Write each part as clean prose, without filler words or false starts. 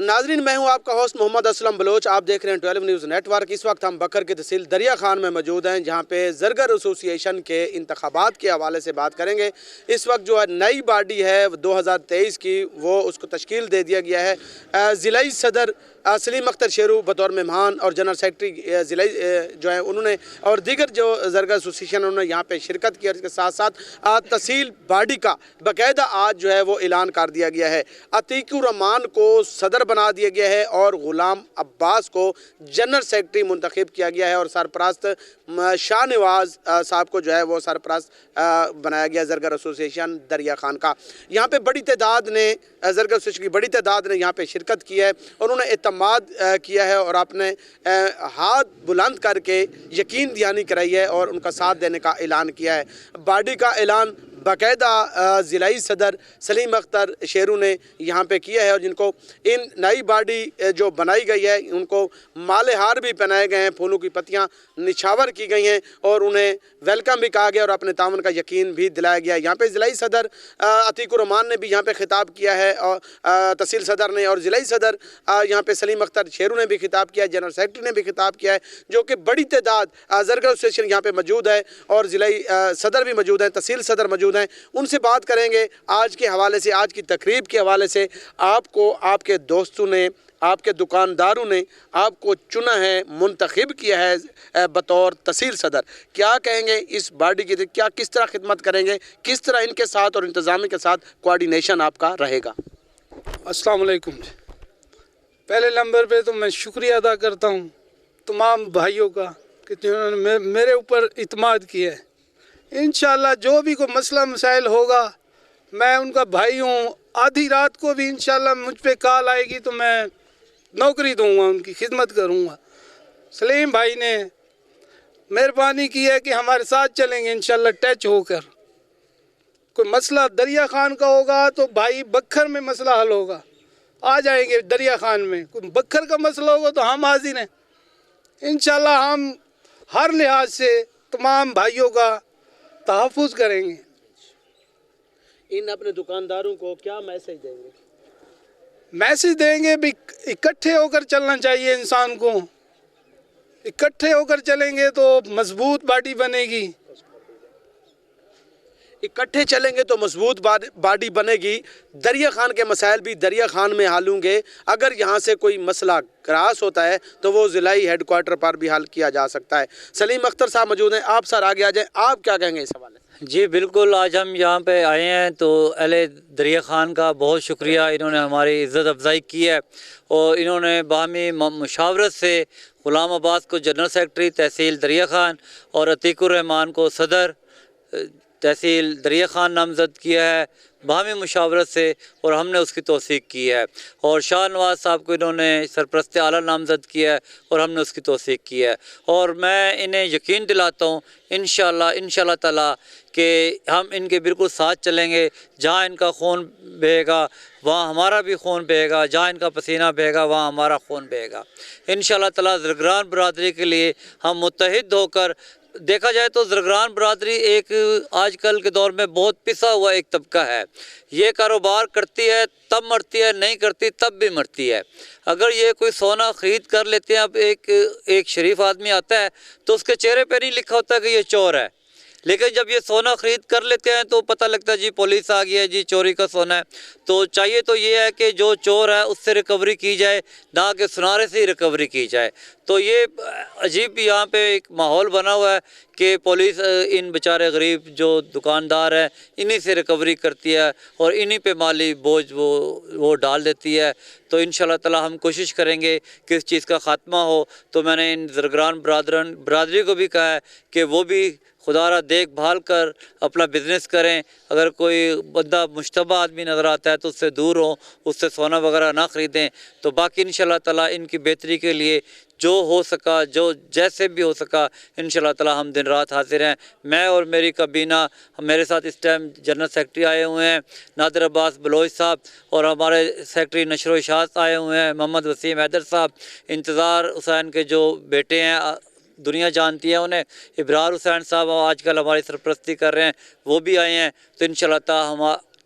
नाज़रीन, मैं हूं आपका होस्ट मोहम्मद असलम बलोच। आप देख रहे हैं 12 न्यूज़ नेटवर्क। इस वक्त हम बकर की तहसील दरिया खान में मौजूद हैं, जहां पे ज़रगर एसोसिएशन के इंतखाबात के हवाले से बात करेंगे। इस वक्त जो है नई बॉडी है 2023 की, वो उसको तश्कील दे दिया गया है। ज़िलाई सदर सलीम अख्तर शेरू बतौर मेहमान और जनरल सेक्रेटरी ज़िलाई जो है उन्होंने और दीगर जो ज़रगर एसोसिएशन उन्होंने यहाँ पे शिरकत की। और इसके साथ साथ तहसील बॉडी का बाकायदा आज जो है वो ऐलान कर दिया गया है। अतीकुर रहमान को सदर बना दिया गया है और ग़ुलाम अब्बास को जनरल सेक्रेटरी मुंतखब किया गया है और सरपरस्त शाह नवाज़ साहब को जो है वो सरपरस्त बनाया गया ज़रगर एसोसिएशन दरिया खान का। यहाँ पे बड़ी तादाद ने ज़रगर एसोसिएशन की बड़ी तादाद ने यहाँ पे शिरकत की है और उन्होंने इत्तमाद किया है और अपने हाथ बुलंद करके यकीन दहानी कराई है और उनका साथ देने का ऐलान किया है। बॉडी का ऐलान बाकायदा ज़िलाई सदर सलीम अख्तर शेरू ने यहाँ पे किया है और जिनको इन नई बॉडी जो बनाई गई है उनको माले हार भी पहनाए गए हैं, फूलों की पत्तियाँ निछावर की गई हैं और उन्हें वेलकम भी कहा गया और अपने तावन का यकीन भी दिलाया गया। यहाँ पे ज़िलाई सदर अतीकुर रहमान ने भी यहाँ पे खिताब किया है और तहसील सदर ने, और ज़िलाई सदर यहाँ पे सलीम अख्तर शेरू ने भी खिताब किया है, जनरल सेक्रेटरी ने भी खिताब किया है, जो कि बड़ी तादाद ज़रगर एसोसिएशन यहाँ पे मौजूद है और ज़िलाई सदर भी मौजूद हैं, तहसील सदर मौजूद हैं। उनसे बात करेंगे आज के हवाले से, आज की तकरीब के हवाले से। आपको आपके दोस्तों ने, आपके दुकानदारों ने आपको चुना है, मुंतखब किया है बतौर तहसील सदर। क्या कहेंगे इस बॉडी की, क्या किस तरह खिदमत करेंगे, किस तरह इनके साथ और इंतज़ाम के साथ कोऑर्डिनेशन आपका रहेगा? अस्सलाम वालेकुम। पहले नंबर पे तो मैं शुक्रिया अदा करता हूँ तमाम भाइयों का कि जिन्होंने मेरे ऊपर इत्मीनान किया है। इंशाअल्लाह जो भी कोई मसला मसाइल होगा, मैं उनका भाई हूँ। आधी रात को भी इंशाअल्लाह मुझ पे कॉल आएगी तो मैं नौकरी दूंगा, उनकी खिदमत करूँगा। सलीम भाई ने मेहरबानी की है कि हमारे साथ चलेंगे इंशाअल्लाह टच होकर। कोई मसला दरिया खान का होगा तो भाई बखर में मसला हल होगा, आ जाएंगे दरिया खान में। कोई बखर का मसला होगा तो हम हाजिर हैं इंशाअल्लाह। हम हर लिहाज से तमाम भाइयों का तहफ़्फ़ुज़ करेंगे। इन अपने दुकानदारों को क्या मैसेज देंगे? मैसेज देंगे भी इकट्ठे होकर चलना चाहिए इंसान को। इकट्ठे होकर चलेंगे तो मजबूत बॉडी बनेगी। इकट्ठे चलेंगे तो मजबूत बॉडी बनेगी। दरिया खान के मसाइल भी दरिया खान में हल होंगे। अगर यहाँ से कोई मसला क्रॉस होता है तो वो ज़िलाई हेडक्वार्टर पर भी हल किया जा सकता है। सलीम अख्तर साहब मौजूद हैं, आप सर आगे आ जाएँ, आप क्या कहेंगे इस हवाले से? जी बिल्कुल, आज हम यहाँ पे आए हैं तो अहले दरिया खान का बहुत शुक्रिया, इन्होंने हमारी इज़्ज़त अफजाई की है और इन्होंने बाहमी मुशावरत से ग़ुलाम अब्बास को जनरल सेक्रेटरी तहसील दरिया खान और अतीकुर रहमान को सदर तहसील दरिया खान नामज़द किया है बाहमी मुशावरत से, और हमने उसकी तौसीक़ की है। और शाह नवाज़ साहब को इन्होंने सरपरस्त आला नामज़द किया है और हमने उसकी तौसीक़ की है। और मैं इन्हें यकीन दिलाता हूँ इंशाअल्लाह ताला कि हम इनके बिल्कुल साथ चलेंगे। जहाँ इनका खून बहेगा वहाँ हमारा भी खून बहेगा, जहाँ इनका पसीना बहेगा वहाँ हमारा खून बहेगा। इंशाअल्लाह ताला ज़रगरान बरादरी के लिए हम मुत्तहिद होकर, देखा जाए तो ज़रगरान बरादरी एक आजकल के दौर में बहुत पिसा हुआ एक तबका है। ये कारोबार करती है तब मरती है, नहीं करती तब भी मरती है। अगर ये कोई सोना ख़रीद कर लेते हैं, अब एक शरीफ आदमी आता है तो उसके चेहरे पे नहीं लिखा होता कि ये चोर है, लेकिन जब ये सोना ख़रीद कर लेते हैं तो पता लगता है जी पुलिस आ गई है, जी चोरी का सोना है। तो चाहिए तो ये है कि जो चोर है उससे रिकवरी की जाए, ना कि सुनारे से ही रिकवरी की जाए। तो ये अजीब यहाँ पे एक माहौल बना हुआ है कि पुलिस इन बेचारे गरीब जो दुकानदार हैं इन्हीं से रिकवरी करती है और इन्हीं पे माली बोझ वो डाल देती है। तो इंशाअल्लाह ताला हम कोशिश करेंगे कि इस चीज़ का ख़ात्मा हो। तो मैंने इन ज़रगरान बरादरी को भी कहा है कि वो भी खुदारा देखभाल कर अपना बिज़नेस करें। अगर कोई बंदा मुश्तबा आदमी नज़र आता है तो उससे दूर हो, उससे सोना वगैरह ना ख़रीदें। तो बाकी इंशाअल्लाह ताला इनकी बेहतरी के लिए जो हो सका, जो जैसे भी हो सका, इंशाअल्लाह ताला हम दिन रात हाजिर हैं। मैं और मेरी कबीना, मेरे साथ इस टाइम जनरल सेक्रेटरी आए हुए हैं नादिर अब्बास बलोच साहब, और हमारे सेक्रेटरी नशर इशात आए हुए हैं मोहम्मद वसीम हैदर साहब। इंतज़ार हुसैन के जो बेटे हैं, दुनिया जानती है उन्हें, इब्रार हुसैन साहब आजकल हमारी सरपरस्ती कर रहे हैं, वो भी आए हैं। तो इंशाअल्लाह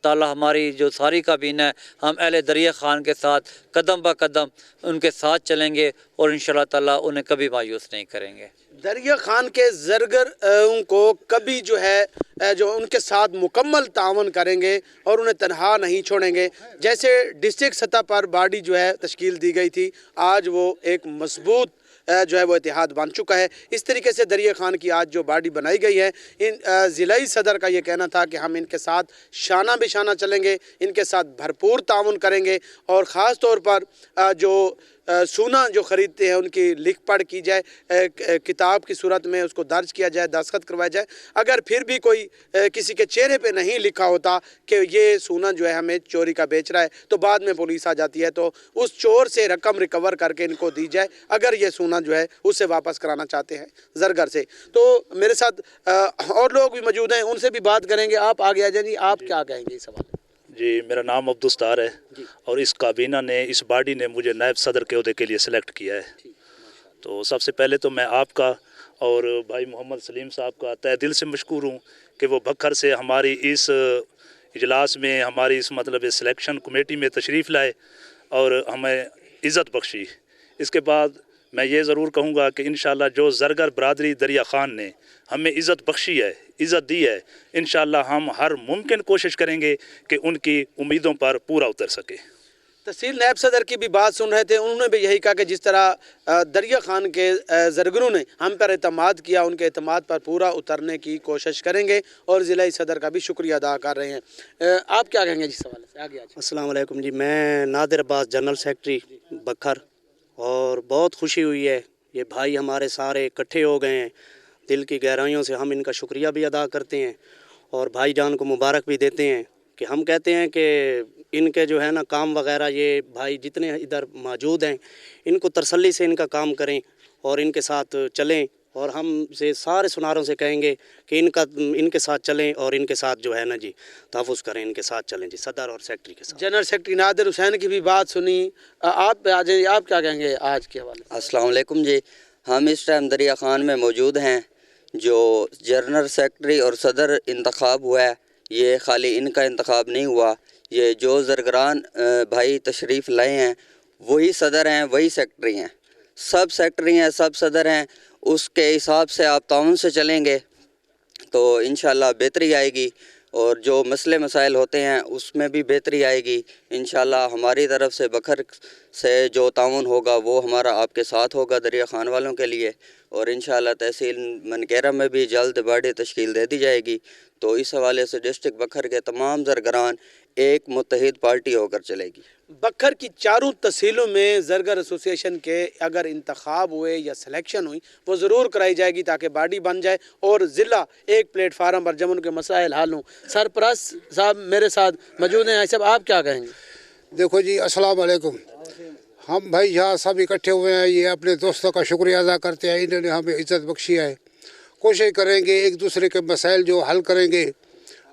ताला हमारी जो सारी काबीना है, हम अहले दरिया खान के साथ कदम ब कदम उनके साथ चलेंगे और इंशाअल्लाह ताला उन्हें कभी मायूस नहीं करेंगे। दरिया खान के ज़रगर को कभी जो है जो उनके साथ मुकम्मल तावन करेंगे और उन्हें तनहा नहीं छोड़ेंगे। जैसे डिस्ट्रिक्ट सतह पर बॉडी जो है तश्कील दी गई थी, आज वो एक मजबूत जो है वो इतिहाद बन चुका है। इस तरीके से दरिया खान की आज जो बॉडी बनाई गई है, इन ज़िलाई सदर का ये कहना था कि हम इनके साथ शाना बिशाना चलेंगे, इनके साथ भरपूर ताउन करेंगे और ख़ास तौर पर जो सोना जो ख़रीदते हैं उनकी लिख पढ़ की जाए, किताब की सूरत में उसको दर्ज किया जाए, दस्तखत करवाया जाए। अगर फिर भी कोई किसी के चेहरे पे नहीं लिखा होता कि ये सोना जो है हमें चोरी का बेच रहा है, तो बाद में पुलिस आ जाती है तो उस चोर से रकम रिकवर करके इनको दी जाए, अगर ये सोना जो है उससे वापस कराना चाहते हैं ज़रगर से। तो मेरे साथ और लोग भी मौजूद हैं, उनसे भी बात करेंगे। आप आगे आ जाइए, आप क्या कहेंगे इस सवाल? जी, मेरा नाम अब्दुस्तार है और इस काबीना ने, इस बॉडी ने मुझे नायब सदर के ओहदे के लिए सिलेक्ट किया है। तो सबसे पहले तो मैं आपका और भाई मोहम्मद सलीम साहब का तहे दिल से मशकूर हूँ कि वो बखर से हमारी इस इजलास में, हमारी इस मतलब सिलेक्शन कमेटी में तशरीफ़ लाए और हमें इज़्ज़त बख्शी। इसके बाद मैं ये ज़रूर कहूँगा कि इंशाअल्लाह जो ज़रगर बरादरी दरिया ख़ान ने हमें इज़्ज़त बख्शी है, इज़्ज़त दी है, इंशाअल्लाह हम हर मुमकिन कोशिश करेंगे कि उनकी उम्मीदों पर पूरा उतर सके। तहसील नायब सदर की भी बात सुन रहे थे, उन्होंने भी यही कहा कि जिस तरह दरिया खान के ज़रगरों ने हम पर एतमाद किया, उनके एतमाद पर पूरा उतरने की कोशिश करेंगे और ज़िला सदर का भी शुक्रिया अदा कर रहे हैं। आप क्या कहेंगे जिस सवाल से? आगे अस्सलाम वालेकुम जी, मैं नादिर अब्बास जनरल सेक्रेटरी बखर, और बहुत खुशी हुई है ये भाई हमारे सारे इकट्ठे हो गए हैं। दिल की गहराइयों से हम इनका शुक्रिया भी अदा करते हैं और भाईजान को मुबारक भी देते हैं कि हम कहते हैं कि इनके जो है ना काम वगैरह, ये भाई जितने इधर मौजूद हैं इनको तसल्ली से इनका काम करें और इनके साथ चलें, और हम से सारे सुनारों से कहेंगे कि इनके साथ चलें और इनके साथ जो है ना जी तहफ़्फ़ुज़ करें, इनके साथ चलें जी, सदर और सेक्रेटरी के साथ। जनरल सेक्रेटरी नादिर हुसैन की भी बात सुनी, आप आ जाइए, आप क्या कहेंगे आज के हवाले? अस्सलाम वालेकुम जी, हम इस टाइम दरिया खान में मौजूद हैं। जो जनरल सेक्रेटरी और सदर इंतखाब हुआ है, ये खाली इनका इंतखाब नहीं हुआ, ये जो ज़रगरान भाई तशरीफ़ लाए हैं वही सदर हैं, वही सेक्रेटरी हैं, सब सेक्रेटरी हैं, सब सदर हैं। उसके हिसाब से आप ताउन से चलेंगे तो इंशाअल्लाह बेहतरी आएगी और जो मसले मसाइल होते हैं उसमें भी बेहतरी आएगी। इंशाअल्लाह हमारी तरफ से बखर से जो ताउन होगा वो हमारा आपके साथ होगा दरिया खान वालों के लिए, और इंशाअल्लाह तहसील मनकेरा में भी जल्द बॉडी तश्कील दे दी जाएगी। तो इस हवाले से डिस्ट्रिक्ट बखर के तमाम ज़रगरान एक मुत्तहिद पार्टी होकर चलेगी। बखर की चारों तहसीलों में ज़रगर एसोसिएशन के अगर इंतखाब हुए या सिलेक्शन हुई वो ज़रूर कराई जाएगी ताकि बॉडी बन जाए और ज़िला एक प्लेटफार्म पर जब उनके मसाइल हल हों। सरपरस्त साहब मेरे साथ मौजूद हैं, साहब आप क्या कहेंगे? देखो जी, अस्सलाम वालेकुम। हम भाई यहाँ सब इकट्ठे हुए हैं, ये अपने दोस्तों का शुक्रिया अदा करते हैं, इन्होंने हमें इज़्ज़त बख्शी है। कोशिश करेंगे एक दूसरे के मसाइल जो हल करेंगे,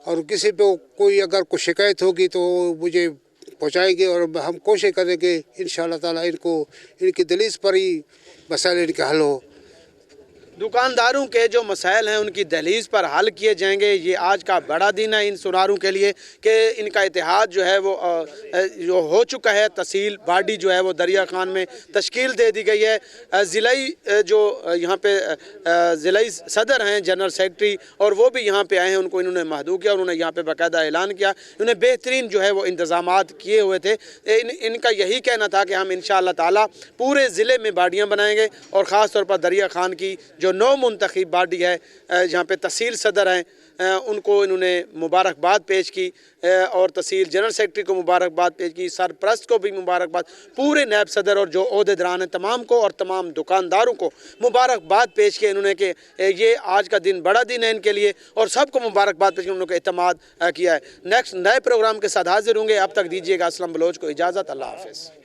और किसी पे कोई अगर कोई शिकायत होगी तो मुझे पहुँचाएंगे और हम कोशिश करेंगे इंशाअल्लाह ताला इनकी दलील पर ही मसाइल इनके हल हो। दुकानदारों के जो मसाइल हैं उनकी दहलीज पर हल किए जाएंगे। ये आज का बड़ा दिन है इन सुनारों के लिए कि इनका इतिहाद जो है वो जो हो चुका है। तहसील बॉडी जो है वो दरिया खान में तश्कील दे दी गई है। ज़िलाई जो यहाँ पे ज़िलाई सदर हैं जनरल सेक्रेटरी, और वो भी यहाँ पे आए हैं, उनको इन्होंने महदू किया, उन्होंने यहाँ पे बाकायदा ऐलान किया, इन्होंने बेहतरीन जो है वो इंतज़ामात किए हुए थे। इनका यही कहना था कि हम इंशाअल्लाह ताला पूरे ज़िले में बॉडियाँ बनाएंगे और ख़ास तौर पर दरिया खान की जो नौ मुंतखब बॉडी है जहाँ पे तहसील सदर हैं उनको इन्होंने मुबारकबाद पेश की और तहसील जनरल सेक्रेटरी को मुबारकबाद पेश की, सरपरस्त को भी मुबारकबाद, पूरे नायब सदर और जो ओहदेदारान हैं तमाम को और तमाम दुकानदारों को मुबारकबाद पेश किया इन्होंने कि ये आज का दिन बड़ा दिन है इनके लिए, और सबको मुबारकबाद पेश की, उन्होंने एतमाद किया है। नेक्स्ट नए प्रोग्राम के साथ हाजिर होंगे, अब तक दीजिएगा असलम बलोच को इजाज़त। अल्लाह हाफ़िज़।